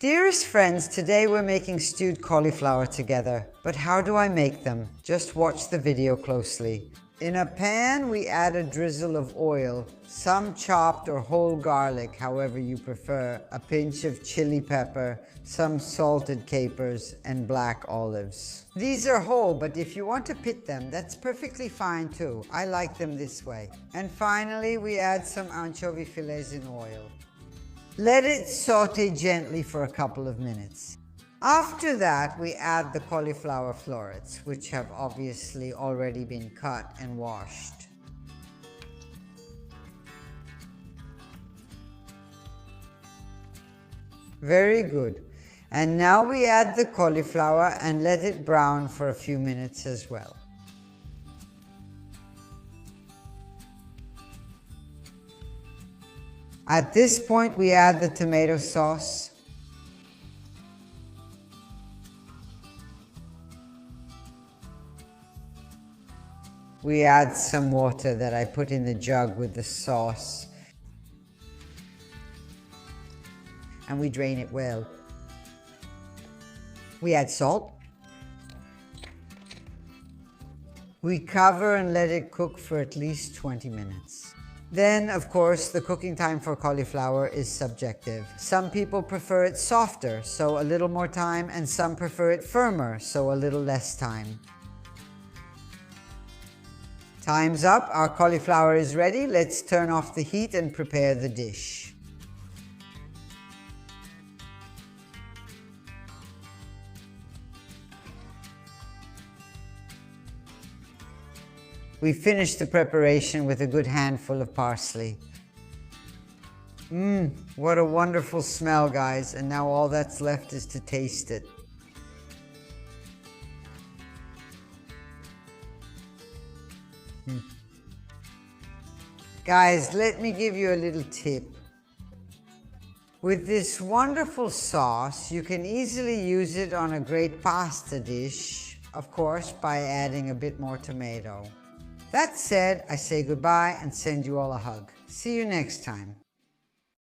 Dearest friends, today we're making stewed cauliflower together. But how do I make them? Just watch the video closely. In a pan, we add a drizzle of oil, some chopped or whole garlic, however you prefer, a pinch of chili pepper, some salted capers, and black olives. These are whole, but if you want to pit them, that's perfectly fine too. I like them this way. And finally, we add some anchovy fillets in oil. Let it saute gently for a couple of minutes. After that, we add the cauliflower florets, which have obviously already been cut and washed. Very good. And now we add the cauliflower and let it brown for a few minutes as well. At this point, we add the tomato sauce. We add some water that I put in the jug with the sauce. And we drain it well. We add salt. We cover and let it cook for at least 20 minutes. Then, of course, the cooking time for cauliflower is subjective. Some people prefer it softer, so a little more time, and some prefer it firmer, so a little less time. Time's up, our cauliflower is ready. Let's turn off the heat and prepare the dish. We finish the preparation with a good handful of parsley. What a wonderful smell, guys. And now all that's left is to taste it. Guys, let me give you a little tip. With this wonderful sauce, you can easily use it on a great pasta dish, of course, by adding a bit more tomato. That said, I say goodbye and send you all a hug. See you next time.